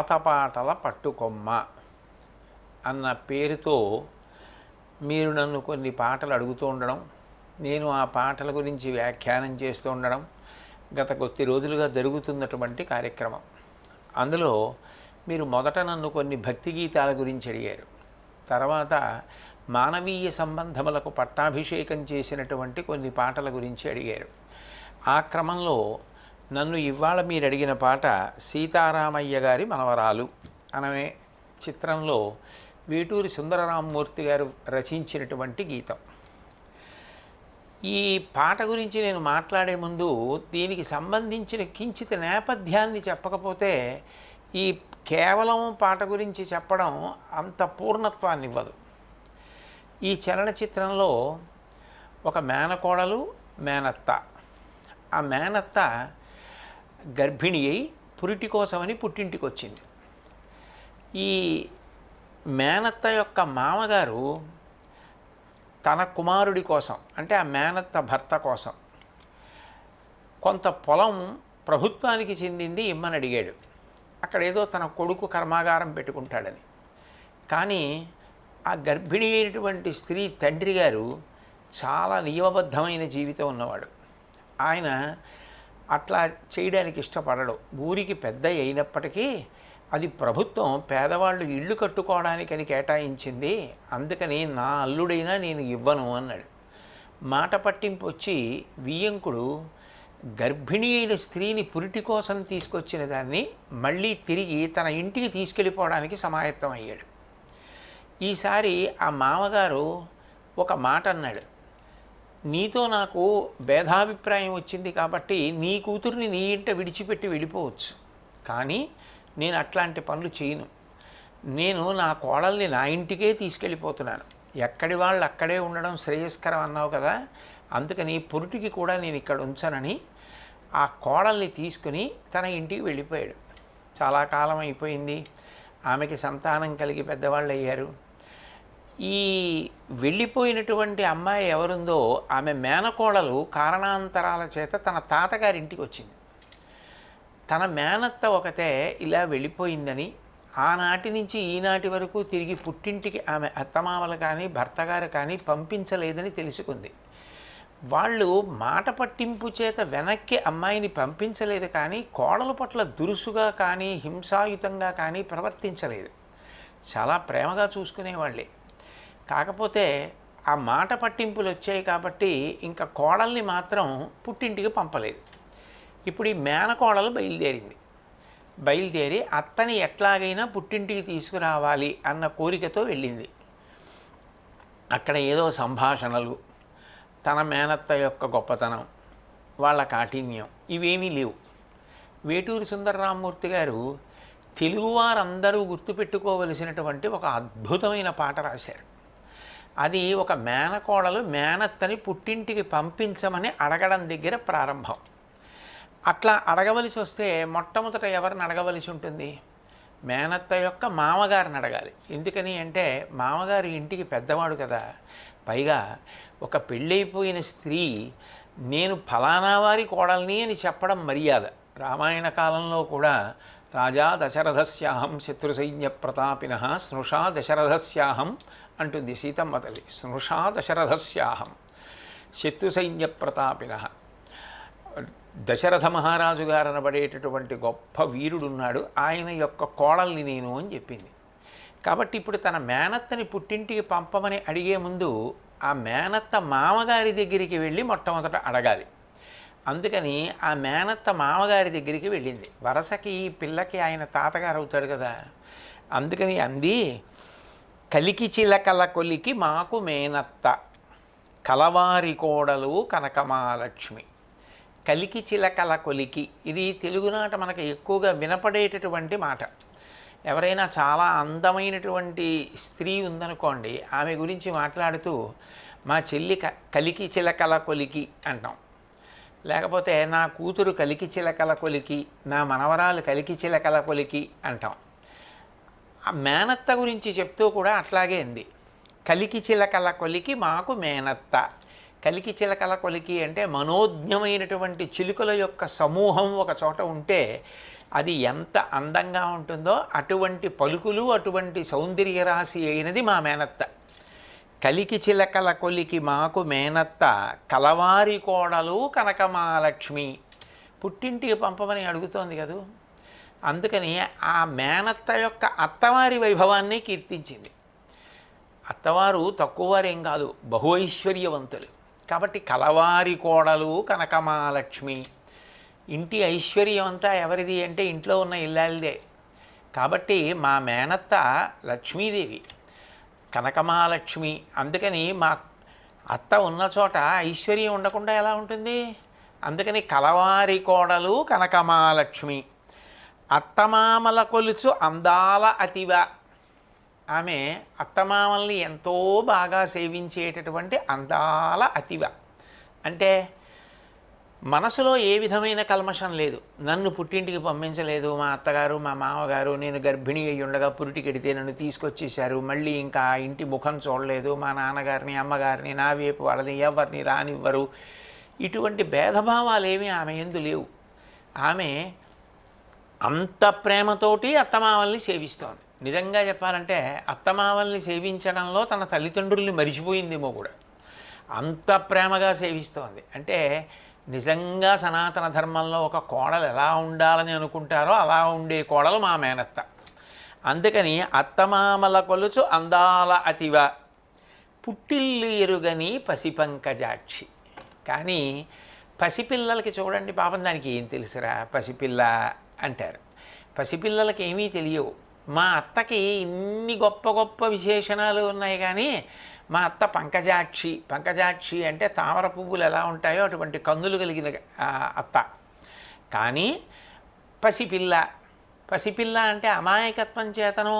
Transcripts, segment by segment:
పాతపాటల పట్టుకొమ్మ అన్న పేరుతో మీరు నన్ను కొన్ని పాటలు అడుగుతూ ఉండడం, నేను ఆ పాటల గురించి వ్యాఖ్యానం చేస్తూ ఉండడం గత కొద్ది రోజులుగా జరుగుతున్నటువంటి కార్యక్రమం. అందులో మీరు మొదట నన్ను కొన్ని భక్తి గీతాల గురించి అడిగారు, తర్వాత మానవీయ సంబంధములకు పట్టాభిషేకం చేసినటువంటి కొన్ని పాటల గురించి అడిగారు. ఆ క్రమంలో నన్ను ఇవాళ మీరు అడిగిన పాట సీతారామయ్య గారి మనవరాలు అనే చిత్రంలో వేటూరి సుందరరామమూర్తి గారు రచించినటువంటి గీతం. ఈ పాట గురించి నేను మాట్లాడే ముందు దీనికి సంబంధించిన కించిత నేపథ్యాన్ని చెప్పకపోతే ఈ కేవలం పాట గురించి చెప్పడం అంత పూర్ణత్వాన్ని ఇవ్వదు. ఈ చలనచిత్రంలో ఒక మేనకోడలు, మేనత్త. ఆ మేనత్త గర్భిణి అయి పురిటి కోసమని పుట్టింటికి వచ్చింది. ఈ మేనత్త యొక్క మామగారు తన కుమారుడి కోసం, అంటే ఆ మేనత్త భర్త కోసం కొంత పొలం ప్రభుత్వానికి చెందింది ఇమ్మని అడిగాడు. అక్కడ ఏదో తన కొడుకు కర్మాగారం పెట్టుకుంటాడని. కానీ ఆ గర్భిణి అయినటువంటి స్త్రీ తండ్రి గారు చాలా నియమబద్ధమైన జీవితం ఉన్నవాడు. ఆయన అట్లా చేయడానికి ఇష్టపడడు. ఊరికి పెద్ద అయినప్పటికీ అది ప్రభుత్వం పేదవాళ్ళు ఇళ్ళు కట్టుకోవడానికని కేటాయించింది, అందుకని నా అల్లుడైనా నేను ఇవ్వను అన్నాడు. మాట పట్టింపు వచ్చి వియ్యంకుడు గర్భిణి అయిన స్త్రీని పురిటి కోసం తీసుకొచ్చిన దాన్ని మళ్ళీ తిరిగి తన ఇంటికి తీసుకెళ్ళిపోవడానికి సమాయత్తం అయ్యాడు. ఈసారి ఆ మామగారు ఒక మాట అన్నాడు, నీతో నాకు భేదాభిప్రాయం వచ్చింది కాబట్టి నీ కూతుర్ని నీ ఇంట విడిచిపెట్టి వెళ్ళిపోవచ్చు, కానీ నేను అట్లాంటి పనులు చేయను. నేను నా కోడల్ని నా ఇంటికే తీసుకెళ్ళిపోతున్నాను. ఎక్కడి వాళ్ళు అక్కడే ఉండడం శ్రేయస్కరం అన్నావు కదా, అందుకని పురిటికి కూడా నేను ఇక్కడ ఉంచానని ఆ కోడల్ని తీసుకుని తన ఇంటికి వెళ్ళిపోయాడు. చాలా కాలం అయిపోయింది, ఆమెకి సంతానం కలిగి పెద్దవాళ్ళు అయ్యారు. ఈ వెళ్ళిపోయినటువంటి అమ్మాయి ఎవరుందో ఆమె మేనకోడలు కారణాంతరాల చేత తన తాతగారింటికి వచ్చింది. తన మేనత్త ఒకతే ఇలా వెళ్ళిపోయిందని, ఆనాటి నుంచి ఈనాటి వరకు తిరిగి పుట్టింటికి ఆమె అత్తమామలు కానీ భర్తగారు కానీ పంపించలేదని తెలుసుకుంది. వాళ్ళు మాట పట్టింపు చేత వెనక్కి అమ్మాయిని పంపించలేదు, కానీ కోడల పట్ల దురుసుగా కానీ హింసాయుతంగా కానీ ప్రవర్తించలేదు. చాలా ప్రేమగా చూసుకునేవాళ్ళే. కాకపోతే ఆ మాట పట్టింపులు వచ్చాయి కాబట్టి ఇంకా కోడల్ని మాత్రం పుట్టింటికి పంపలేదు. ఇప్పుడు ఈ మేనకోడలు బయలుదేరి అత్తని ఎట్లాగైనా పుట్టింటికి తీసుకురావాలి అన్న కోరికతో వెళ్ళింది. అక్కడ ఏదో సంభాషణలు, తన మేనత్త యొక్క గొప్పతనం, వాళ్ళ కాఠిన్యం ఇవేమీ లేవు. వేటూరి సుందరరామమూర్తి గారు తెలుగువారందరూ గుర్తుపెట్టుకోవలసినటువంటి ఒక అద్భుతమైన పాట రాశారు. అది ఒక మేనకోడలు మేనత్తని పుట్టింటికి పంపించమని అడగడం దగ్గర ప్రారంభం. అట్లా అడగవలసి వస్తే మొట్టమొదట ఎవరిని అడగవలసి ఉంటుంది? మేనత్త యొక్క మామగారిని అడగాలి. ఎందుకని అంటే మామగారు ఇంటికి పెద్దవాడు కదా. పైగా ఒక పెళ్ళైపోయిన స్త్రీ నేను ఫలానా వారి కోడల్ని అని చెప్పడం మర్యాద. రామాయణ కాలంలో కూడా రాజా దశరథస్యాహం శత్రుసైన్య ప్రతాపినః స్నుషా దశరథస్యాహం అంటుంది సీతమ్మ తల్లి. స్నుషా దశరథస్యాహం శత్రుసైన్య ప్రతాపినః. దశరథ మహారాజు గారు అనబడేటటువంటి గొప్ప వీరుడున్నాడు, ఆయన యొక్క కోడల్ని నేను అని చెప్పింది. కాబట్టి ఇప్పుడు తన మేనత్తని పుట్టింటికి పంపమని అడిగే ముందు ఆ మేనత్త మామగారి దగ్గరికి వెళ్ళి మొట్టమొదట అడగాలి. అందుకని ఆ మేనత్త మామగారి దగ్గరికి వెళ్ళింది. వరసకి ఈ పిల్లకి ఆయన తాతగారు అవుతాడు కదా, అందుకని అంది, కలికి చిలకల కొలికి మాకు మేనత్త, కలవారి కోడలు కనకమాలక్ష్మి. కలికి చిలకల కొలికి, ఇది తెలుగునాట మనకు ఎక్కువగా వినపడేటటువంటి మాట. ఎవరైనా చాలా అందమైనటువంటి స్త్రీ ఉందనుకోండి, ఆమె గురించి మాట్లాడుతూ మా చెల్లి కలికి చిలకల కొలికి అంటాం. లేకపోతే నా కూతురు కలికి చిలకల కొలికి, నా మనవరాలు కలికి చిలకల కొలికి అంటాం. ఆ మేనత్త గురించి చెప్తూ కూడా అట్లాగే ఉంది. కలికి చిలకల కొలికి మాకు మేనత్త. కలికి చిలకల కొలికి అంటే మనోజ్ఞమైనటువంటి చిలుకల యొక్క సమూహం ఒక చోట ఉంటే అది ఎంత అందంగా ఉంటుందో అటువంటి పలుకులు, అటువంటి సౌందర్య రాశి అయినది మా మేనత్త. కలికి చిలకల కొలికి మాకు మేనత్త, కలవారి కోడలు కనకమాలక్ష్మి. పుట్టింటికి పంపమని అడుగుతోంది కదూ. అందుకని ఆ మేనత్త యొక్క అత్తవారి వైభవాన్ని కీర్తించింది. అత్తవారు తక్కువవారేం కాదు, బహు ఐశ్వర్యవంతులు. కాబట్టి కలవారి కోడలు కనకమాలక్ష్మి. ఇంటి ఐశ్వర్యం అంతా ఎవరిది అంటే ఇంట్లో ఉన్న ఇల్లాలిదే. కాబట్టి మా మేనత్త లక్ష్మీదేవి, కనకమాలక్ష్మి. అందుకని మా అత్త ఉన్న చోట ఐశ్వర్యం ఉండకుండా ఎలా ఉంటుంది? అందుకని కలవారి కోడలు కనకమాలక్ష్మి. అత్తమామల కొలుచు అందాల అతివ. ఆమె అత్తమామల్ని ఎంతో బాగా సేవించేటటువంటి అందాల అతివ. అంటే మనసులో ఏ విధమైన కల్మషం లేదు. నన్ను పుట్టింటికి పంపించలేదు మా అత్తగారు, మా మామగారు. నేను గర్భిణి అయ్యి ఉండగా పురిటికెడితే నన్ను తీసుకొచ్చేశారు. మళ్ళీ ఇంకా ఇంటి ముఖం చూడలేదు. మా నాన్నగారిని, అమ్మగారిని, నా వైపు వాళ్ళని ఎవరిని రానివ్వరు. ఇటువంటి భేదభావాలు ఏమీ ఆమె యందు లేవు. ఆమె అంత ప్రేమతోటి అత్తమామల్ని సేవిస్తోంది. నిజంగా చెప్పాలంటే అత్తమామల్ని సేవించడంలో తన తల్లిదండ్రుల్ని మరిచిపోయిందేమో కూడా. అంత ప్రేమగా సేవిస్తోంది. అంటే నిజంగా సనాతన ధర్మంలో ఒక కోడలు ఎలా ఉండాలని అనుకుంటారో అలా ఉండే కోడలు మా మేనత్త. అందుకని అత్తమామల కొలుచు అందాల అతివ, పుట్టిల్లు ఎరుగని పసిపంకజాక్షి. కానీ పసిపిల్లలకి చూడండి పాపం, దానికి ఏం తెలుసురా పసిపిల్ల అంటారు. పసిపిల్లలకి ఏమీ తెలియవు. మా అత్తకి ఇన్ని గొప్ప గొప్ప విశేషణాలు ఉన్నాయి. కానీ మా అత్త పంకజాక్షి. పంకజాక్షి అంటే తామర పువ్వులు ఎలా ఉంటాయో అటువంటి కన్నులు కలిగిన అత్త. కానీ పసిపిల్ల. పసిపిల్ల అంటే అమాయకత్వం చేతనో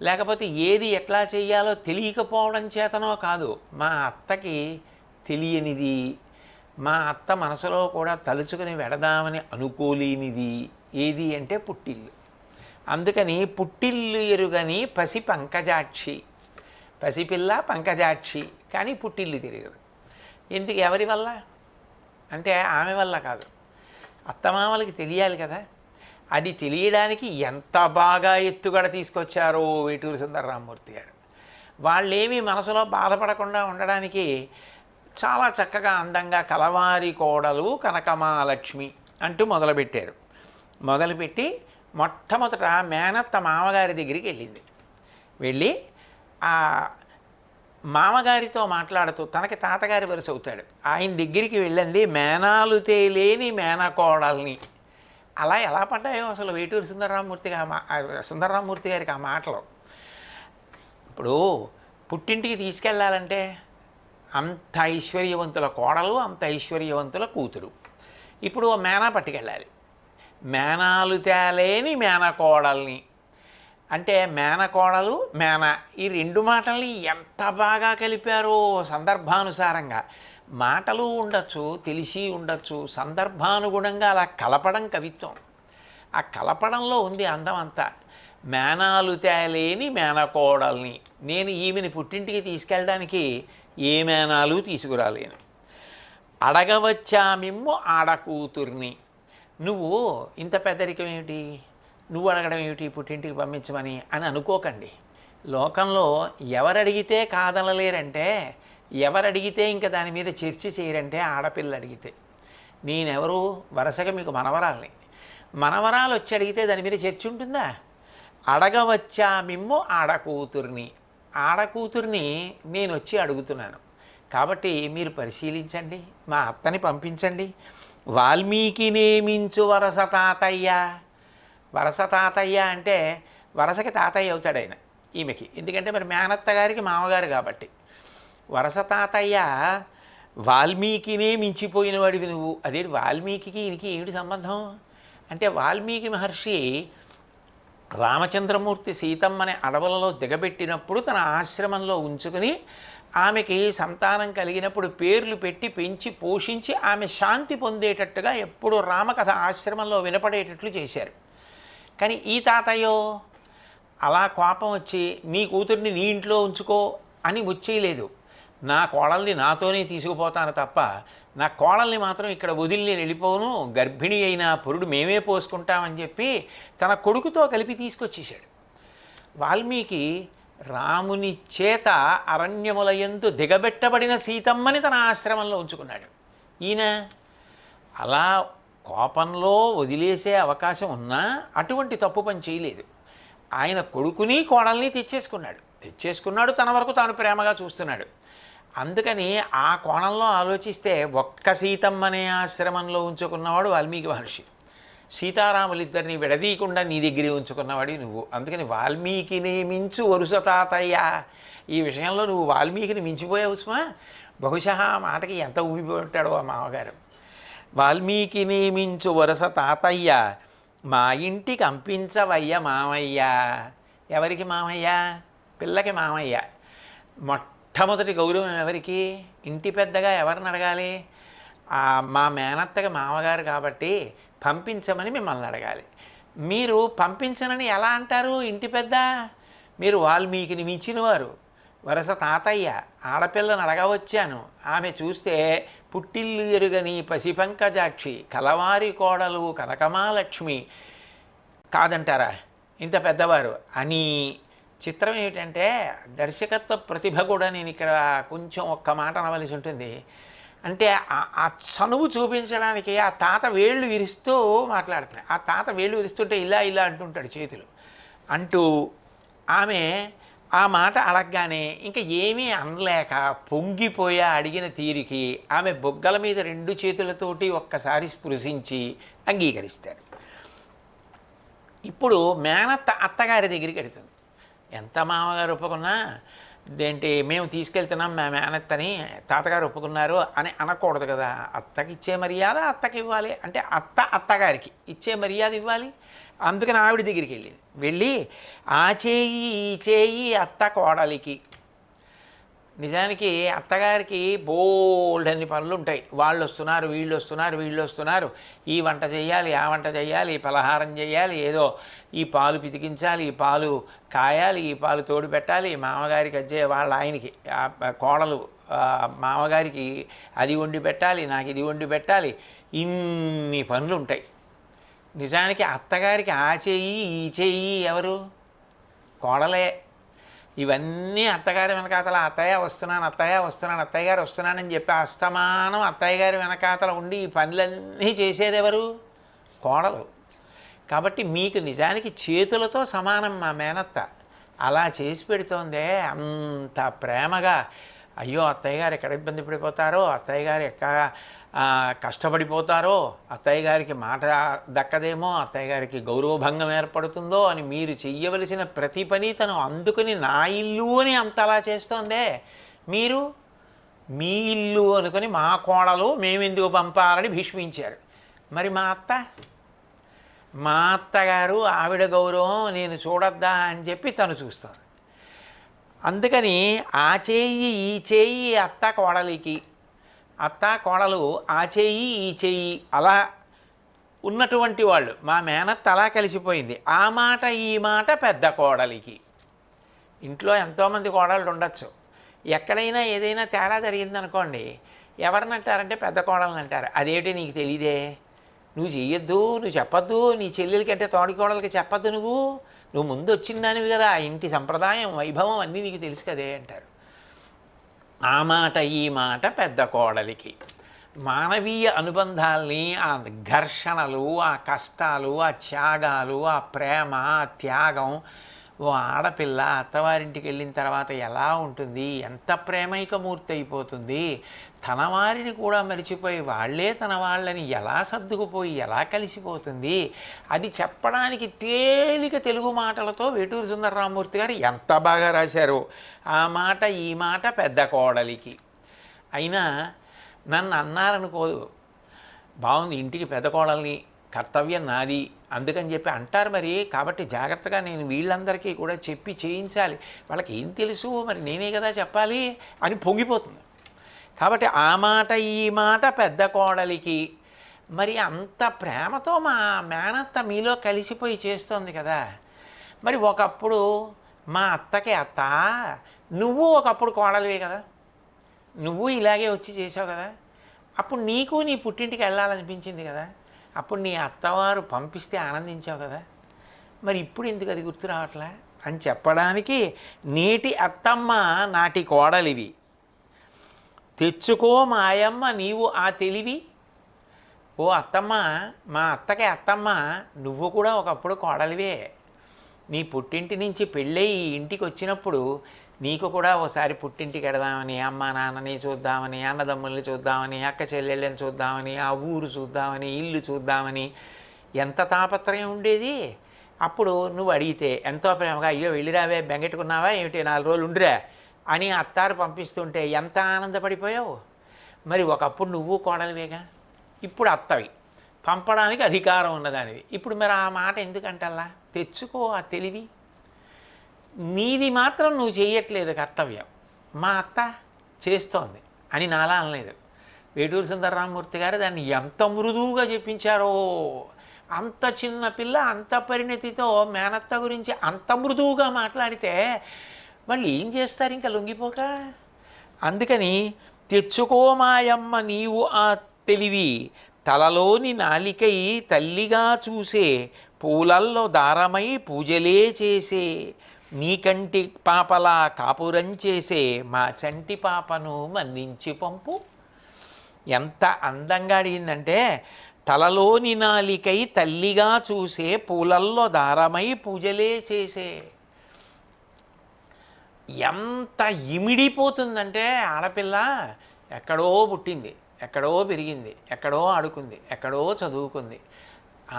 లేకపోతే ఏది ఎట్లా చేయాలో తెలియకపోవడం చేతనో కాదు. మా అత్తకి తెలియనిది, మా అత్త మనసులో కూడా తలుచుకుని వెడదామని అనుకోలేనిది ఏది అంటే పుట్టిల్లు. అందుకని పుట్టిల్లు ఎరుగని పసి పంకజాక్షి. పసిపిల్ల పంకజాక్షి, కానీ పుట్టిల్లు తిరగదు. ఎందుకు? ఎవరి వల్ల అంటే ఆమె వల్ల కాదు, అత్తమామలకి తెలియాలి కదా. అది తెలియడానికి ఎంత బాగా ఎత్తుగడ తీసుకొచ్చారో వేటూరి సుందరరామూర్తి గారు. వాళ్ళేమీ మనసులో బాధపడకుండా ఉండడానికి చాలా చక్కగా అందంగా కలవారి కోడలు కనకమాలక్ష్మి అంటూ మొదలుపెట్టారు. మొదలుపెట్టి మొట్టమొదట మేనత్త మామగారి దగ్గరికి వెళ్ళింది. వెళ్ళి ఆ మామగారితో మాట్లాడుతూ, తనకి తాతగారి వరుస అవుతాడు, ఆయన దగ్గరికి వెళ్ళింది మేనాలు తేలేని మేనకోడల్ని. అలా ఎలా పడ్డాయో అసలు వేటూరి సుందరరామూర్తి గారికి ఆ మాటలు. ఇప్పుడు పుట్టింటికి తీసుకెళ్ళాలంటే అంత ఐశ్వర్యవంతుల కోడలు, అంత ఐశ్వర్యవంతుల కూతురు. ఇప్పుడు మేనా పట్టుకెళ్ళాలి. మేనాలు తేలేని మేనకోడల్ని అంటే మేనకోడలు, మేన, ఈ రెండు మాటల్ని ఎంత బాగా కలిపారో సందర్భానుసారంగా. మాటలు ఉండొచ్చు, తెలిసి ఉండొచ్చు, సందర్భానుగుణంగా అలా కలపడం కవిత్వం. ఆ కలపడంలో ఉంది అందం అంతా. మేనాలు తేలేని మేనకోడల్ని. నేను ఈమెని పుట్టింటికి తీసుకెళ్ళడానికి ఏ మేనాలు తీసుకురాలేను. అడగవచ్చా మిమ్ము ఆడకూతుర్ని. నువ్వు ఇంత పెద్దరికం ఏమిటి, నువ్వు అడగడం ఏమిటి పుట్టింటికి పంపించమని అని అనుకోకండి. లోకంలో ఎవరడిగితే కాదనలేరంటే, ఎవరడిగితే ఇంకా దాని మీద చర్చ చేయరంటే ఆడపిల్ల అడిగితే. నేనెవరు? వరుసగా మీకు మనవరాల్ని. మనవరాలు వచ్చి అడిగితే దాని మీద చర్చ ఉంటుందా? అడగవచ్చా మిమ్ము ఆడకూతుర్ని. ఆడకూతుర్ని నేను వచ్చి అడుగుతున్నాను కాబట్టి మీరు పరిశీలించండి, మా అత్తని పంపించండి. వాల్మీకి నేమించు వరస తాతయ్య. వరస తాతయ్య అంటే వరసకి తాతయ్య అవుతాడు ఆయన ఈమెకి. ఎందుకంటే మరి మేనత్త గారికి మామగారు కాబట్టి. వరస తాతయ్య, వాల్మీకినే మించిపోయిన వాడివి నువ్వు. అదే వాల్మీకి ఈయనకి ఏమిటి సంబంధం అంటే, వాల్మీకి మహర్షి రామచంద్రమూర్తి సీతమ్మని అడవులలో దిగబెట్టినప్పుడు తన ఆశ్రమంలో ఉంచుకుని ఆమెకి సంతానం కలిగినప్పుడు పేర్లు పెట్టి పెంచి పోషించి ఆమె శాంతి పొందేటట్టుగా ఎప్పుడు రామకథ ఆశ్రమంలో వినపడేటట్లు చేశారు. కానీ ఈ తాతయ్యో అలా కోపం వచ్చి నీ కూతుర్ని నీ ఇంట్లో ఉంచుకో అని వచ్చేయలేదు. నా కోడల్ని నాతోనే తీసుకుపోతాను తప్ప నా కోడల్ని మాత్రం ఇక్కడ వదిలి నేను వెళ్ళిపోను, గర్భిణి అయిన పురుడు మేమే పోసుకుంటామని చెప్పి తన కొడుకుతో కలిపి తీసుకొచ్చేసాడు. వాల్మీకి రాముని చేత అరణ్యములయందు దిగబెట్టబడిన సీతమ్మని తన ఆశ్రమంలో ఉంచుకున్నాడు. ఈయన అలా కోపంలో వదిలేసే అవకాశం ఉన్నా అటువంటి తప్పు పని చేయలేదు. ఆయన కొడుకుని కోడల్ని తెచ్చేసుకున్నాడు, తన వరకు తాను ప్రేమగా చూస్తున్నాడు. అందుకని ఆ కోణంలో ఆలోచిస్తే ఒక్క సీతమ్మనే ఆశ్రమంలో ఉంచుకున్నవాడు వాల్మీకి మహర్షి. సీతారాములిద్దరిని విడదీయకుండా నీ దగ్గరే ఉంచుకున్నవాడి నువ్వు. అందుకని వాల్మీకిని మించు వరుస తాతయ్య, ఈ విషయంలో నువ్వు వాల్మీకిని మించిపోయావు సుమా. బహుశా ఆ మాటకి ఎంత ఊపిపోతాడో ఆ మామగారు. వాల్మీకిని మించు వరుస తాతయ్య, మా ఇంటికి అంపించవయ్య మామయ్య. ఎవరికి మామయ్య? పిల్లకి మామయ్య. మొట్టమొదటి గౌరవం ఎవరికి? ఇంటి పెద్దగా ఎవరిని అడగాలి? మా మేనత్తగా మామగారు కాబట్టి పంపించమని మిమ్మల్ని అడగాలి. మీరు పంపించనని ఎలా అంటారు? ఇంటి పెద్ద మీరు వాల్మీకిని మించినవారు, వరస తాతయ్య. ఆడపిల్లను అడగవచ్చాను, ఆమె చూస్తే పుట్టిల్లు ఎరుగని పసిపంకజాక్షి, కలవారి కోడలు కనకమాలక్ష్మి కాదంటారా ఇంత పెద్దవారు అని. చిత్రం ఏమిటంటే దర్శకత్వ ప్రతిభ కూడా నేను ఇక్కడ కొంచెం ఒక్క మాట అనవలసి ఉంటుంది. అంటే ఆ చనువు చూపించడానికి ఆ తాత వేళ్ళు విరుస్తూ మాట్లాడుతున్నాయి. ఆ తాత వేళ్ళు విరుస్తుంటే ఇలా ఇలా అంటుంటాడు చేతులు అంటూ, ఆమె ఆ మాట అడగగానే ఇంకా ఏమీ అనలేక పొంగిపోయా అడిగిన తీరికి ఆమె బొగ్గల మీద 2 చేతులతోటి ఒక్కసారి స్పృశించి అంగీకరిస్తాడు. ఇప్పుడు మేనత్త అత్తగారి దగ్గరికి వెడుతుంది. ఎంత మామగారు ఒప్పుకున్నా దేంటి మేము తీసుకెళ్తున్నాం మా మేనత్తని తాతగారు ఒప్పుకున్నారు అని అనకూడదు కదా. అత్తకి ఇచ్చే మర్యాద అత్తకి ఇవ్వాలి, అంటే అత్తగారికి ఇచ్చే మర్యాద ఇవ్వాలి. అందుకని ఆవిడ దగ్గరికి వెళ్ళి ఆ చేయి ఈ చేయి అత్త కోడలికి. నిజానికి అత్తగారికి బోల్డ్ అన్ని పనులు ఉంటాయి. వాళ్ళు వస్తున్నారు, వీళ్ళు వస్తున్నారు, ఈ వంట చేయాలి, ఆ వంట చేయాలి, పలహారం చేయాలి, ఏదో ఈ పాలు పితికించాలి, ఈ పాలు కాయాలి, ఈ పాలు తోడు పెట్టాలి, మామగారికి వాళ్ళ ఆయనకి కోడలు మామగారికి అది వండి పెట్టాలి, నాకు ఇది వండి పెట్టాలి, ఇన్ని పనులు ఉంటాయి. నిజానికి అత్తగారికి ఆ చెయ్యి ఈ చెయ్యి ఎవరు? కోడలే. ఇవన్నీ అత్తగారి వెనకాతల అత్తయ్య వస్తున్నాను అత్తయ్య గారు వస్తున్నానని చెప్పి అస్తమానం అత్తయ్య గారి వెనకాతల ఉండి ఈ పనులన్నీ చేసేది ఎవరు? కోడలు. కాబట్టి మీకు నిజానికి చేతులతో సమానం మా మేనత్త. అలా చేసి పెడుతోందే అంత ప్రేమగా. అయ్యో అత్తయ్య గారు ఎక్కడ ఇబ్బంది పడిపోతారో, అత్తయ్య గారు ఎక్కడ కష్టపడిపోతారో, అత్తయ్య గారికి మాట దక్కదేమో, అత్తయ్య గారికి గౌరవభంగం ఏర్పడుతుందో అని మీరు చెయ్యవలసిన ప్రతి పని తను అందుకుని నా ఇల్లు అని అంతలా చేస్తోందే. మీరు మీ ఇల్లు అనుకుని మా కోడలు మేమెందుకు పంపాలని భీష్మించారు. మరి మా అత్తగారు ఆవిడ గౌరవం నేను చూడొద్దా అని చెప్పి తను చూస్తాను. అందుకని ఆ చేయి ఈ చేయి అత్త కోడలికి, అత్త కోడలు ఆ చేయి ఈ చేయి అలా ఉన్నటువంటి వాళ్ళు. మా మేనత్త అలా కలిసిపోయింది. ఆ మాట ఈ మాట పెద్ద కోడలికి. ఇంట్లో ఎంతోమంది కోడళ్ళు ఉండొచ్చు. ఎక్కడైనా ఏదైనా తేడా జరిగిందనుకోండి, ఎవరినంటారంటే పెద్ద కోడలని అంటారు. అదేంటి నీకు తెలియదే, నువ్వు చెయ్యొద్దు, నువ్వు చెప్పొద్దు, నీ చెల్లెలకంటే తోడి కోడలకి చెప్పొద్దు, నువ్వు ముందు వచ్చిందానివి కదా, ఇంటి సంప్రదాయం వైభవం అన్నీ నీకు తెలుసు కదే అంటారు. ఆ మాట ఈ మాట పెద్ద కోడలికి. మానవీయ అనుబంధాల్ని, ఆ ఘర్షణలు, ఆ కష్టాలు, ఆ త్యాగాలు, ఆ ప్రేమ, ఆ త్యాగం, ఓ ఆడపిల్ల అత్తవారింటికి వెళ్ళిన తర్వాత ఎలా ఉంటుంది, ఎంత ప్రేమైకమూర్తి అయిపోతుంది, తన వారిని కూడా మరిచిపోయి వాళ్ళే తన వాళ్ళని ఎలా సర్దుకుపోయి ఎలా కలిసిపోతుంది, అది చెప్పడానికి తేలిక తెలుగు మాటలతో వేటూరి సుందరరామూర్తి గారు ఎంత బాగా రాశారు. ఆ మాట ఈ మాట పెద్ద కోడలికి. అయినా నన్ను అన్నారనుకోదు, బాగుంది ఇంటికి పెద్ద కోడల్ని, కర్తవ్యం నాది అందుకని చెప్పి అంటారు. మరి కాబట్టి జాగ్రత్తగా నేను వీళ్ళందరికీ కూడా చెప్పి చేయించాలి, వాళ్ళకి ఏం తెలుసు, మరి నేనే కదా చెప్పాలి అని పొంగిపోతుంది. కాబట్టి ఆ మాట ఈ మాట పెద్ద కోడలికి. మరి అంత ప్రేమతో మా మేనత్త మీలో కలిసిపోయి చేస్తోంది కదా. మరి ఒకప్పుడు మా అత్తకి అత్త, నువ్వు ఒకప్పుడు కోడలివే కదా, నువ్వు ఇలాగే వచ్చి చేసావు కదా, అప్పుడు నీకు నీ పుట్టింటికి వెళ్ళాలనిపించింది కదా, అప్పుడు నీ అత్తవారు పంపిస్తే ఆనందించావు కదా, మరి ఇప్పుడు ఎందుకు అది గుర్తు రావట్లే అని చెప్పడానికి నేటి అత్తమ్మ నాటి కోడలివి. తెచ్చుకో మాయమ్మ నీవు ఆ తెలివి. ఓ అత్తమ్మ, మా అత్తకి అత్తమ్మ, నువ్వు కూడా ఒకప్పుడు కోడలివే. నీ పుట్టింటి నుంచి పెళ్ళయి ఇంటికి వచ్చినప్పుడు నీకు కూడా ఓసారి పుట్టింటికి వెడదామని, అమ్మ నాన్నని చూద్దామని, అన్నదమ్ముల్ని చూద్దామని, అక్క చెల్లెళ్ళని చూద్దామని, ఆ ఊరు చూద్దామని, ఇల్లు చూద్దామని ఎంత తాపత్రయం ఉండేది. అప్పుడు నువ్వు అడిగితే ఎంతో ప్రేమగా, అయ్యో వెళ్ళిరావే, బెంగెట్టుకున్నావా ఏమిటి, 4 రోజులు ఉండిరా అని అత్తారు పంపిస్తుంటే ఎంత ఆనందపడిపోయావు. మరి ఒకప్పుడు నువ్వు కోడలివేగా, ఇప్పుడు అత్తవి, పంపడానికి అధికారం ఉన్నదానివి. ఇప్పుడు మరి ఆ మాట ఎందుకంటల్లా? తెచ్చుకో ఆ తెలివి. నీది మాత్రం నువ్వు చేయట్లేదు కర్తవ్యం, మా అత్త చేస్తోంది అని నాలా అనలేదు. వేటూరు సుందరరామమూర్తి గారు దాన్ని ఎంత మృదువుగా చెప్పించారో. అంత చిన్న పిల్ల అంత పరిణతితో మేనత్త గురించి అంత మృదువుగా మాట్లాడితే వాళ్ళు ఏం చేస్తారు ఇంకా లొంగిపోక. అందుకని తెచ్చుకో మాయమ్మ నీవు ఆ తెలివి, తలలోని నాలికై తల్లిగా చూసే, పూలల్లో దారమై పూజలే చేసే, నీకంటి పాపలా కాపురం చేసే మా చంటి పాపను మన్నించి పంపు. ఎంత అందంగా అడిగిందంటే, తలలోని నాలికై తల్లిగా చూసే, పూలల్లో దారమై పూజలే చేసే. ఎంత ఇమిడిపోతుందంటే ఆడపిల్ల ఎక్కడో పుట్టింది, ఎక్కడో పెరిగింది, ఎక్కడో ఆడుకుంది, ఎక్కడో చదువుకుంది.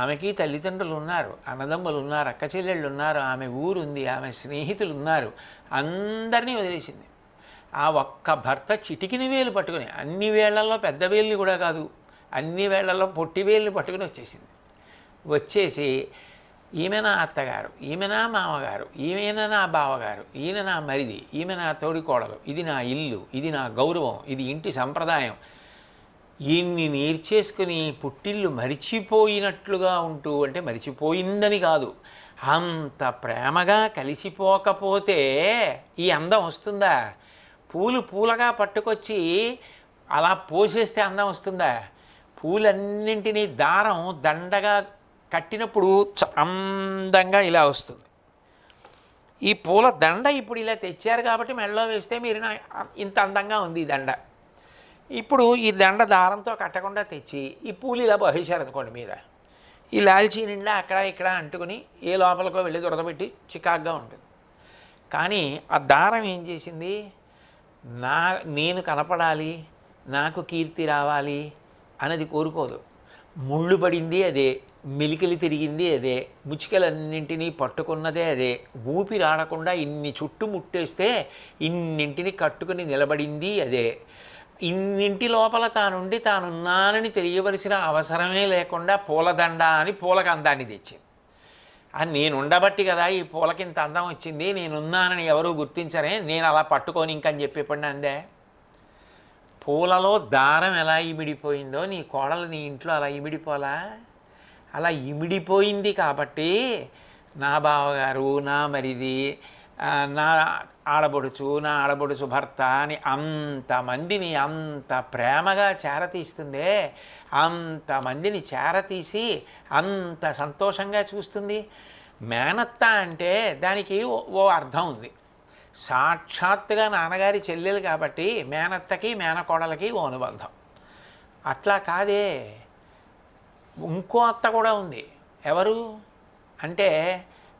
ఆమెకి తల్లిదండ్రులు ఉన్నారు, అన్నదమ్ములు ఉన్నారు, అక్క చెల్లెళ్ళు ఉన్నారు, ఆమె ఊరుంది, ఆమె స్నేహితులు ఉన్నారు, అందరినీ వదిలేసింది. ఆ ఒక్క భర్త చిటికిన వేలు పట్టుకుని, అన్ని వేళ్లలో పెద్ద వేలుని కూడా కాదు, అన్ని వేళ్లలో పొట్టి వేలుని పట్టుకుని వచ్చేసింది. వచ్చేసి ఈమె నా అత్తగారు, ఈమె నా మామగారు, ఈమెన నా బావగారు, ఈయన నా మరిది, ఈమె నా తోడికోడలు, ఇది నా ఇల్లు, ఇది నా గౌరవం, ఇది ఇంటి సంప్రదాయం, ఈయన్ని నేర్చేసుకుని పుట్టిల్లు మరిచిపోయినట్లుగా ఉంటూ, అంటే మరిచిపోయిందని కాదు, అంత ప్రేమగా కలిసిపోకపోతే ఈ అందం వస్తుందా? పూలు పూలగా పట్టుకొచ్చి అలా పోసేస్తే అందం వస్తుందా? పూలన్నింటినీ దారం దండగా కట్టినప్పుడు అందంగా ఇలా వస్తుంది. ఈ పూల దండ ఇప్పుడు ఇలా తెచ్చారు కాబట్టి మెడలో వేస్తే మీరు ఇంత అందంగా ఉంది ఈ దండ. ఇప్పుడు ఈ దండ దారంతో కట్టకుండా తెచ్చి ఈ పూలు ఇలా బహిషారు అనుకోండి మీద, ఈ లాల్చీ నిండా అక్కడ ఇక్కడ అంటుకుని ఏ లోపలికో వెళ్ళి దొరదబెట్టి చికాగ్గా ఉంటుంది. కానీ ఆ దారం ఏం చేసింది? నేను కనపడాలి, నాకు కీర్తి రావాలి అన్నది కోరుకోదు. ముళ్ళు పడింది అదే, మెలికలు తిరిగింది అదే, ముచికలన్నింటినీ పట్టుకున్నదే అదే, ఊపిరాడకుండా ఇన్ని చుట్టుముట్టేస్తే ఇన్నింటిని కట్టుకుని నిలబడింది అదే. ఇన్నింటి లోపల తానుండి తానున్నానని తెలియవలసిన అవసరమే లేకుండా పూలదండ అని పూలకు అందాన్ని తెచ్చింది. అది నేను ఉండబట్టి కదా ఈ పూలకి ఇంత అందం వచ్చింది, నేనున్నానని ఎవరూ గుర్తించరే, నేను అలా పట్టుకొని ఇంకని చెప్పేపడిన అందే. పూలలో దారం ఎలా ఇమిడిపోయిందో నీ కోడలు నీ ఇంట్లో అలా ఇమిడిపోలా? అలా ఇమిడిపోయింది కాబట్టి నా బావగారు, నా మరిది, నా ఆడబడుచు భర్త అని అంతమందిని అంత ప్రేమగా చేరతీస్తుందే, అంతమందిని చేరతీసి అంత సంతోషంగా చూస్తుంది. మేనత్త అంటే దానికి ఓ అర్థం ఉంది. సాక్షాత్తుగా నాన్నగారి చెల్లెలు కాబట్టి మేనత్తకి మేనకోడలకి ఓ అనుబంధం. అట్లా కాదే, ఇంకో అత్త కూడా ఉంది. ఎవరు అంటే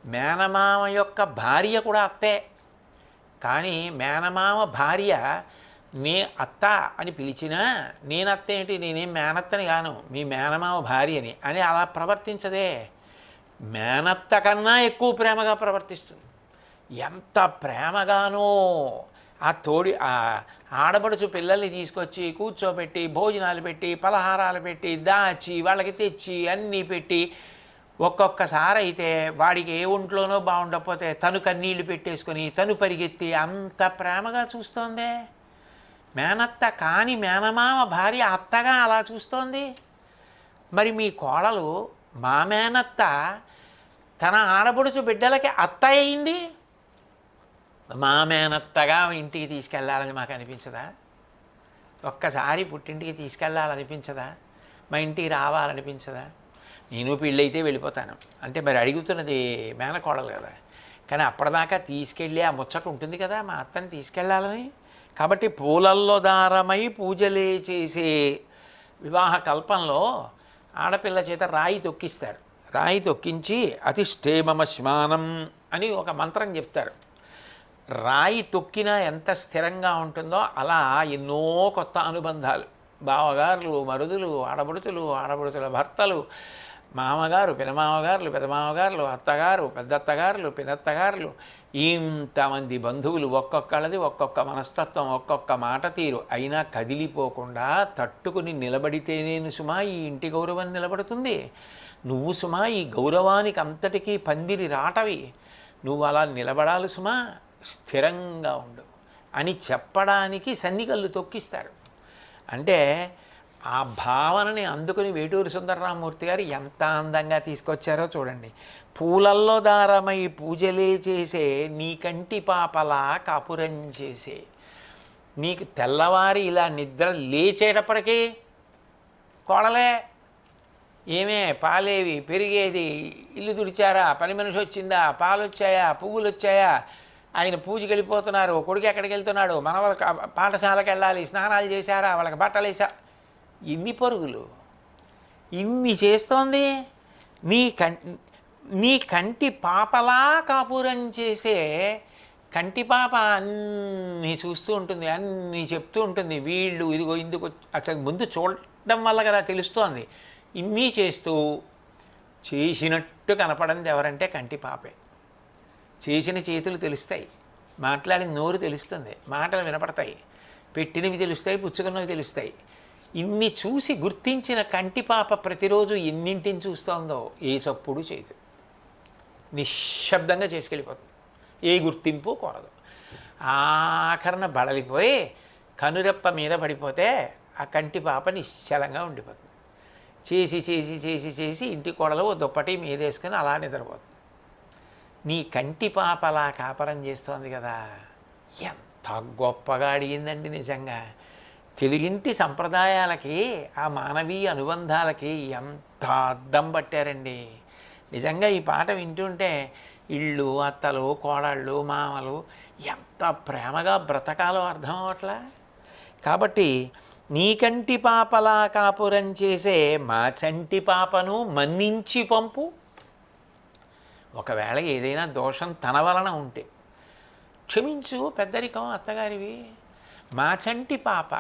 మేనమామ యొక్క భార్య కూడా అత్తే. కానీ మేనమామ భార్య నే అత్త అని పిలిచినా నేనత్త ఏంటి, నేనేం మేనత్తని గాను, మీ మేనమామ భార్యని అని అలా ప్రవర్తించదే. మేనత్త కన్నా ఎక్కువ ప్రేమగా ప్రవర్తిస్తుంది. ఎంత ప్రేమగానో ఆ ఆడపడుచు పిల్లల్ని తీసుకొచ్చి కూర్చోబెట్టి భోజనాలు పెట్టి పలహారాలు పెట్టి దాచి వాళ్ళకి తెచ్చి అన్నీ పెట్టి, ఒక్కొక్కసారి అయితే వాడికి ఏ ఒంట్లోనో బాగుండకపోతే తను కన్నీళ్లు పెట్టేసుకొని తను పరిగెత్తి అంత ప్రేమగా చూస్తోందే మేనత్త. కానీ మేనమామ భార్య అత్తగా అలా చూస్తోంది. మరి మీ కోడలు మా మేనత్త తన ఆడపడుచు బిడ్డలకి అత్త అయింది, మా మేనత్తగా ఇంటికి తీసుకెళ్ళాలని మాకు అనిపించదా? ఒక్కసారి పుట్టింటికి తీసుకెళ్ళాలనిపించదా? మా ఇంటికి రావాలనిపించదా? నేను పెళ్ళైతే వెళ్ళిపోతాను అంటే మరి అడుగుతున్నది మేనకోడలు కదా. కానీ అప్పటిదాకా తీసుకెళ్ళి ఆ ముచ్చట ఉంటుంది కదా, మా అత్తని తీసుకెళ్ళాలని. కాబట్టి పూలల్లో దారమై పూజలే చేసే వివాహ కల్పంలో ఆడపిల్ల చేత రాయి తొక్కిస్తారు. రాయి తొక్కించి అతిష్ఠేమమ శ్మానం అని ఒక మంత్రం చెప్తారు. రాయి తొక్కినా ఎంత స్థిరంగా ఉంటుందో అలా ఎన్నో కొత్త అనుబంధాలు, బావగారులు, మరుదులు, ఆడబడుతుల భర్తలు, మామగారు, పెదమామగారులు, పెదమామగారులు, అత్తగారు, పెద్దత్తగారులు, పినత్తగారులు, ఇంతమంది బంధువులు, ఒక్కొక్కళ్ళది ఒక్కొక్క మనస్తత్వం, ఒక్కొక్క మాట తీరు, అయినా కదిలిపోకుండా తట్టుకుని నిలబడితేనేను సుమా ఈ ఇంటి గౌరవం నిలబడుతుంది. నువ్వు సుమా ఈ గౌరవానికి అంతటికీ పందిరి రాటవి, నువ్వు అలా నిలబడాలి సుమా, స్థిరంగా ఉండు అని చెప్పడానికి సన్నికళ్ళు తొక్కిస్తాడు. అంటే ఆ భావనని అందుకుని వేటూరి సుందరరామూర్తి గారు ఎంత అందంగా తీసుకొచ్చారో చూడండి. పూలల్లో దారమై పూజలే చేసే నీ కంటి పాపలా కాపురం చేసే, నీకు తెల్లవారి ఇలా నిద్ర లేచేటప్పటికీ కోడలే, ఏమే పాలేవి, పెరిగేది, ఇల్లు తుడిచారా, పని మనిషి వచ్చిందా, పాలు వచ్చాయా, పువ్వులు వచ్చాయా, ఆయన పూజకి వెళ్ళిపోతున్నారు, కొడుకు ఎక్కడికి వెళ్తున్నాడు, మనవల పాఠశాలకు వెళ్ళాలి, స్నానాలు చేశారా, వాళ్ళకి బట్టలు వేసా, ఇన్ని పరుగులు ఇన్ని చేస్తోంది. నీ కంటి పాపలా కాపురం చేసే కంటి పాప అన్నీ చూస్తూ ఉంటుంది, అన్నీ చెప్తూ ఉంటుంది. వీళ్ళు ఇదిగో ఇందుకు అసలు ముందు చూడడం వల్ల కదా తెలుస్తోంది. ఇన్ని చేస్తూ చేసినట్టు కనపడింది ఎవరంటే కంటి పాపే. చేసిన చేతులు తెలుస్తాయి, మాట్లాడిన నోరు తెలుస్తుంది, మాటలు వినపడతాయి, పెట్టినవి తెలుస్తాయి, పుచ్చుకున్నవి తెలుస్తాయి. ఇన్ని చూసి గుర్తించిన కంటిపాప ప్రతిరోజు ఎన్నింటిని చూస్తోందో ఏ చప్పుడు చేయదు, నిశ్శబ్దంగా చేసుకెళ్ళిపోతుంది, ఏ గుర్తింపు కోరదు. ఆఖరణ బడలిపోయి కనురెప్ప మీద పడిపోతే ఆ కంటిపాప నిశ్చలంగా ఉండిపోతుంది. చేసి చేసి చేసి చేసి ఇంటి కోడలు దుప్పటి మీదేసుకుని అలా నిద్రపోతుంది. నీ కంటి పాప అలా కాపరం చేస్తోంది కదా, ఎంత గొప్పగా అడిగిందండి నిజంగా. తెలుగింటి సంప్రదాయాలకి, ఆ మానవీయ అనుబంధాలకి ఎంత అద్దం పట్టారండి నిజంగా. ఈ పాట వింటుంటే ఇళ్ళు, అత్తలు, కోడళ్ళు, మామలు ఎంత ప్రేమగా బ్రతకాలో అర్థం అవట్లా. కాబట్టి నీ కంటి పాపలా కాపురం చేసే మా చంటి పాపను మన్నించి పంపు. ఒకవేళ ఏదైనా దోషం తన వలన ఉంటే క్షమించు, పెద్దరికం అత్తగారివి. మా చంటి పాప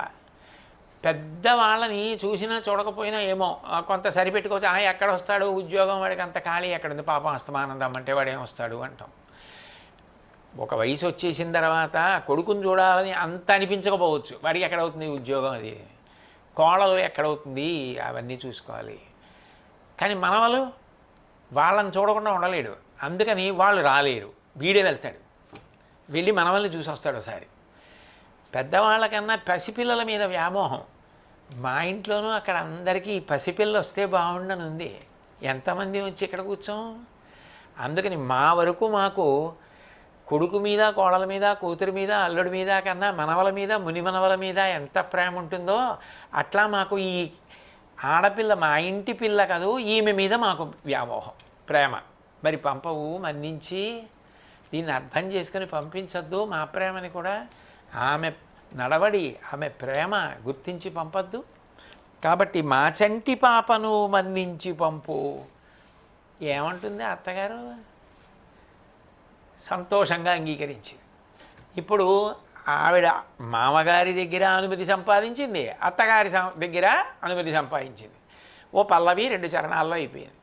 పెద్దవాళ్ళని చూసినా చూడకపోయినా ఏమో కొంత సరిపెట్టుకోవచ్చు. ఎక్కడ వస్తాడు ఉద్యోగం, వాడికి అంత ఖాళీ ఎక్కడుంది, పాపం అస్తమానం రమ్మంటే వాడేం వస్తాడు అంటాం. ఒక వయసు వచ్చేసిన తర్వాత కొడుకుని చూడాలని అంత అనిపించకపోవచ్చు, వాడికి ఎక్కడవుతుంది ఉద్యోగం, అది కోడలు ఎక్కడవుతుంది, అవన్నీ చూసుకోవాలి. కానీ మనవలు వాళ్ళని చూడకుండా ఉండలేడు, అందుకని వాళ్ళు రాలేరు, వీడే వెళ్తాడు, వెళ్ళి మనవల్ని చూసి వస్తాడు ఒకసారి. పెద్దవాళ్ళకన్నా పసిపిల్లల మీద వ్యామోహం. మా ఇంట్లోనూ అక్కడ అందరికీ పసిపిల్లలు వస్తే బాగుండని ఉంది, ఎంతమంది వచ్చి ఇక్కడ కూర్చోం. అందుకని మా వరకు మాకు కొడుకు మీద, కోడల మీద, కూతురి మీద, అల్లుడి మీద కన్నా మనవల మీద, ముని మనవల మీద ఎంత ప్రేమ ఉంటుందో అట్లా మాకు ఈ ఆడపిల్ల, మా ఇంటి పిల్ల కాదు, ఈమె మీద మాకు వ్యామోహం, ప్రేమ. మరి పంపవు మన్నించి, దీన్ని అర్థం చేసుకొని పంపించద్దు మా ప్రేమని కూడా. ఆమె నడవడి, ఆమె ప్రేమ గుర్తించి పంపద్దు. కాబట్టి మా చంటి పాపను మన్నించి పంపు. ఏమంటుంది అత్తగారు? సంతోషంగా అంగీకరించింది. ఇప్పుడు ఆవిడ మామగారి దగ్గర అనుమతి సంపాదించింది, అత్తగారి దగ్గర అనుమతి సంపాదించింది. ఓ పల్లవి 2 చరణాల్లో అయిపోయింది.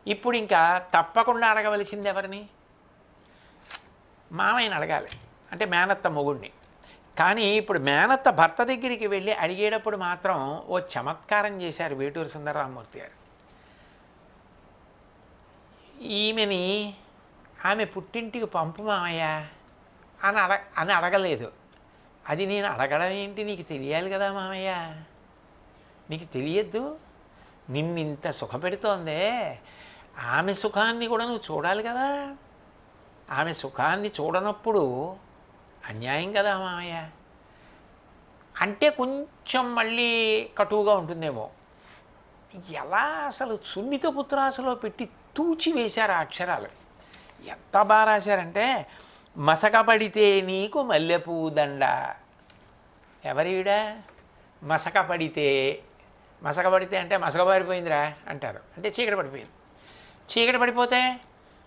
ఇప్పుడు ఇంకా తప్పకుండా అడగవలసింది ఎవరిని? మామయ్యని అడగాలి, అంటే మేనత్త మొగుడిని. కానీ ఇప్పుడు మేనత్త భర్త దగ్గరికి వెళ్ళి అడిగేటప్పుడు మాత్రం ఓ చమత్కారం చేశారు వేటూరి సుందరరామూర్తి గారు. ఈమెని ఆమె పుట్టింటికి పంపు మామయ్య అని అడగలేదు. అది నేను అడగడం ఏంటి, నీకు తెలియాలి కదా మామయ్య, నీకు తెలియద్దు, నిన్నింత సుఖపెడుతోందే, ఆమె సుఖాన్ని కూడా నువ్వు చూడాలి కదా. ఆమె సుఖాన్ని చూడనప్పుడు అన్యాయం కదా మామయ్య. అంటే కొంచెం మళ్ళీ కటువుగా ఉంటుందేమో. ఎలా అసలు సున్నిత పుత్రాసలో పెట్టి తూచి వేశారు ఆ అక్షరాలు. ఎంత బాగా రాశారంటే, మసకపడితే నీకు మల్లెపూ దండ. ఎవరివిడ? మసకపడితే. మసకపడితే అంటే మసకబారిపోయిందిరా అంటారు, అంటే చీకటి పడిపోయింది. చీకటి పడిపోతే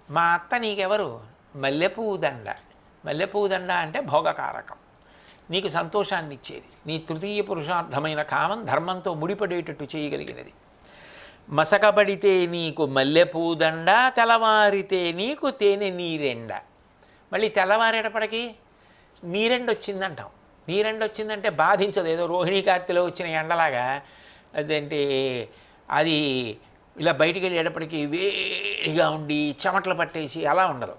మా అత్త నీకెవరు? మల్లెపూ దండ. మల్లెపూ దండ అంటే భోగకారకం, నీకు సంతోషాన్ని ఇచ్చేది, నీ తృతీయ పురుషార్థమైన కామం ధర్మంతో ముడిపడేటట్టు చేయగలిగినది. మసకబడితే నీకు మల్లెపూదండ, తెల్లవారితే నీకు తేనె నీరెండ. మళ్ళీ తెల్లవారేటప్పటికి నీరెండ వచ్చిందంటాం. నీరెండ వచ్చిందంటే బాధించదు, ఏదో రోహిణీ కార్తెలో వచ్చిన ఎండలాగా. అదేంటి, అది ఇలా బయటికి వెళ్ళేటప్పటికి వేడిగా ఉండి చెమటలు పట్టేసి అలా ఉండదు.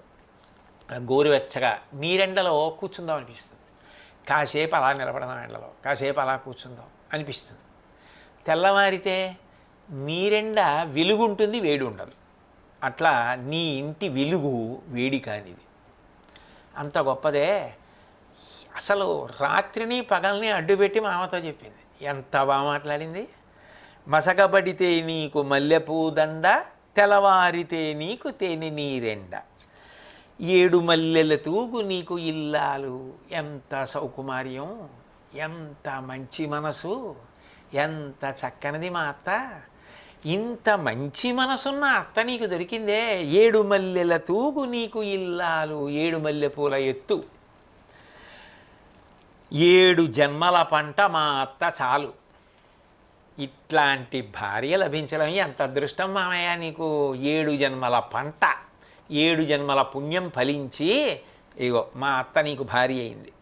గోరువెచ్చగా నీరెండలో కూర్చుందాం అనిపిస్తుంది. కాసేపు అలా నిలబడదాం ఎండలో, కాసేపు అలా కూర్చుందాం అనిపిస్తుంది. తెల్లవారితే నీరెండ వెలుగు ఉంటుంది, వేడి ఉండదు. అట్లా నీ ఇంటి వెలుగు వేడి కానిది. అంత గొప్పదే. అసలు రాత్రిని పగల్ని అడ్డుపెట్టి మామతో చెప్పింది. ఎంత బాగా మాట్లాడింది. మసకబడితే నీకు మల్లెపూదండ, తెల్లవారితే నీకు తేనె నీరెండ. 7 మల్లెల తూగు నీకు ఇల్లాలు. ఎంత సౌకుమార్యం, ఎంత మంచి మనసు, ఎంత చక్కనిది మా అత్త. ఇంత మంచి మనసున్న అత్త నీకు దొరికిందే. 7 మల్లెల తూగు నీకు ఇల్లాలు. 7 మల్లెపూల ఎత్తు, 7 జన్మల పంట మా అత్త చాలు. ఇట్లాంటి భార్య లభించడం ఎంత అదృష్టం మామయ్య నీకు. 7 జన్మల పంట, 7 జన్మల పుణ్యం ఫలించి ఇగో మా అత్త నీకు భార్య అయింది.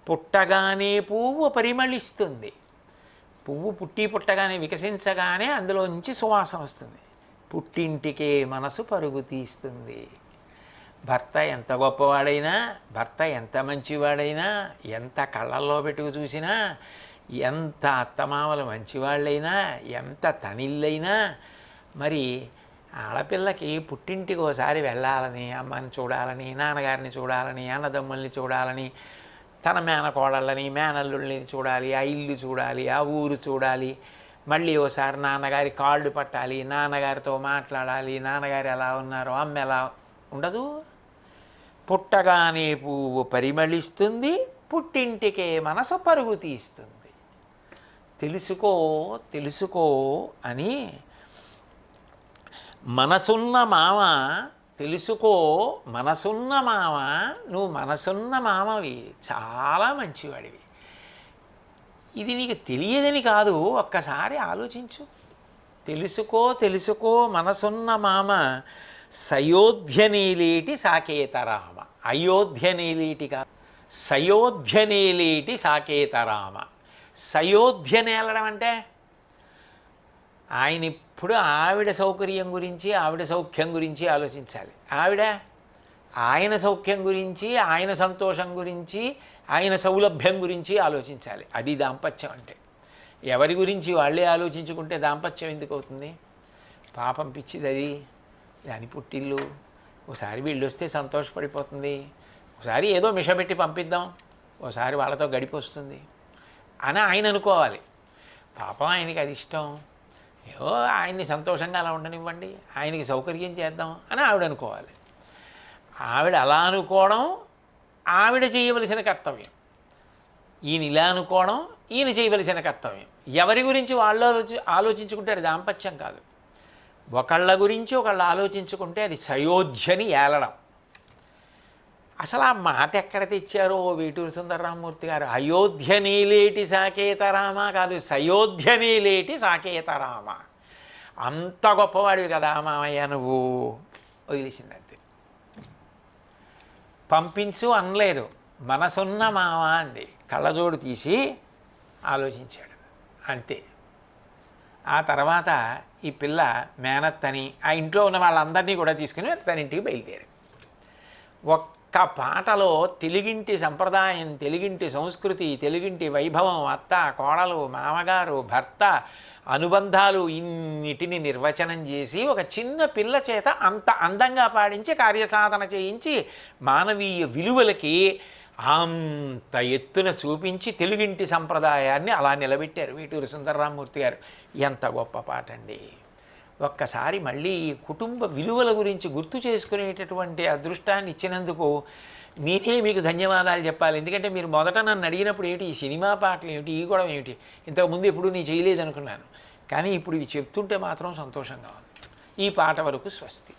పుట్టగానే పువ్వు పరిమళిస్తుంది. పువ్వు పుట్టగానే వికసించగానే అందులోంచి సువాసన వస్తుంది. పుట్టింటికే మనసు పరుగు తీస్తుంది. భర్త ఎంత గొప్పవాడైనా, భర్త ఎంత మంచివాడైనా, ఎంత కళ్ళల్లో పెట్టుకు చూసినా, ఎంత అత్తమామలు మంచివాళ్ళైనా, ఎంత తనిళ్ళైనా, మరి ఆడపిల్లకి పుట్టింటికి ఒకసారి వెళ్ళాలని, అమ్మని చూడాలని, నాన్నగారిని చూడాలని, అన్నదమ్ముల్ని చూడాలని, తన మేనకోడళ్ళని, మేనల్లుల్ని చూడాలి, ఆ ఇల్లు చూడాలి, ఆ ఊరు చూడాలి, మళ్ళీ ఓసారి నాన్నగారి కాళ్ళు పట్టాలి, నాన్నగారితో మాట్లాడాలి, నాన్నగారు ఎలా ఉన్నారో, అమ్మ ఎలా ఉండదు. పుట్టగానే పువ్వు పరిమళిస్తుంది, పుట్టింటికే మనసు పరుగు తీస్తుంది. తెలుసుకో తెలుసుకో అని మనసున్న మామ, తెలుసుకో మనసున్న మామ, నువ్వు మనసున్న మామవి, చాలా మంచివాడివి. ఇది నీకు తెలియదని కాదు, ఒక్కసారి ఆలోచించు. తెలుసుకో తెలుసుకో మనసున్న మామ, సయోధ్యనేలేటి సాకేతరామ. అయోధ్యనేలేటిగా సయోధ్యనేలేటి సాకేతరామ. సయోధ్య నేలడం అంటే ఆయన ఇప్పుడు ఆవిడ సౌకర్యం గురించి, ఆవిడ సౌఖ్యం గురించి ఆలోచించాలి. ఆయన సౌఖ్యం గురించి, ఆయన సంతోషం గురించి, ఆయన సౌలభ్యం గురించి ఆలోచించాలి. అది దాంపత్యం అంటే. ఎవరి గురించి వాళ్ళే ఆలోచించుకుంటే దాంపత్యం ఎందుకు అవుతుంది? పాపం పిచ్చిది అది, దాని పుట్టిల్లు. ఒకసారి వీళ్ళు వస్తే సంతోషపడిపోతుంది, ఒకసారి ఏదో మిషపెట్టి పంపిద్దాం, ఒకసారి వాళ్ళతో గడిపొస్తుంది అని ఆయన అనుకోవాలి. పాపం ఆయనకి అది ఇష్టం, ఏదో ఆయన్ని సంతోషంగా అలా ఉండనివ్వండి, ఆయనకి సౌకర్యం చేద్దాం అని ఆవిడ అనుకోవాలి. ఆవిడ అలా అనుకోవడం ఆవిడ చేయవలసిన కర్తవ్యం, ఈయన ఇలా అనుకోవడం ఈయన చేయవలసిన కర్తవ్యం. ఎవరి గురించి వాళ్ళు ఆలోచించుకుంటే అది దాంపత్యం కాదు. ఒకళ్ళ గురించి ఒకళ్ళు ఆలోచించుకుంటే అది సయోధ్యని ఏలడం. అసలు ఆ మాట ఎక్కడ తెచ్చారో వేటూరు సుందరరామమూర్తి గారు. అయోధ్య నీలేటి సాకేతరామ కాదు, సయోధ్య నీలేటి సాకేతరామ. అంత గొప్పవాడివి కదా మామయ్య నువ్వు. వదిలేసింది అంతే. పంపించు అనలేదు, మనసున్న మామ అంది. కళ్ళజోడు తీసి ఆలోచించాడు అంతే. ఆ తర్వాత ఈ పిల్ల మేనత్తని ఆ ఇంట్లో ఉన్న వాళ్ళందరినీ కూడా తీసుకుని తన ఇంటికి బయలుదేరి. ఒక్క పాటలో తెలుగింటి సంప్రదాయం, తెలుగింటి సంస్కృతి, తెలుగింటి వైభవం, అత్త, కోడలు, మామగారు, భర్త అనుబంధాలు ఇన్నిటిని నిర్వచనం చేసి ఒక చిన్న పిల్ల చేత అంత అందంగా పాడించి కార్యసాధన చేయించి మానవీయ విలువలకి అంత ఎత్తున చూపించి తెలుగింటి సంప్రదాయాన్ని అలా నిలబెట్టారు వేటూరి సుందరరామమూర్తి గారు. ఎంత గొప్ప పాట అండి! ఒక్కసారి మళ్ళీ ఈ కుటుంబ విలువల గురించి గుర్తు చేసుకునేటటువంటి అదృష్టాన్ని ఇచ్చినందుకు నేనే మీకు ధన్యవాదాలు చెప్పాలి. ఎందుకంటే మీరు మొదట నన్ను అడిగినప్పుడు ఏమిటి ఈ సినిమా పాటలు ఏమిటి, ఈ గొడవ ఏమిటి, ఇంతకుముందు ఎప్పుడు నేను చేయలేదనుకున్నాను. కానీ ఇప్పుడు ఇవి చెప్తుంటే మాత్రం సంతోషంగా ఉంది. ఈ పాట వరకు స్వస్తి.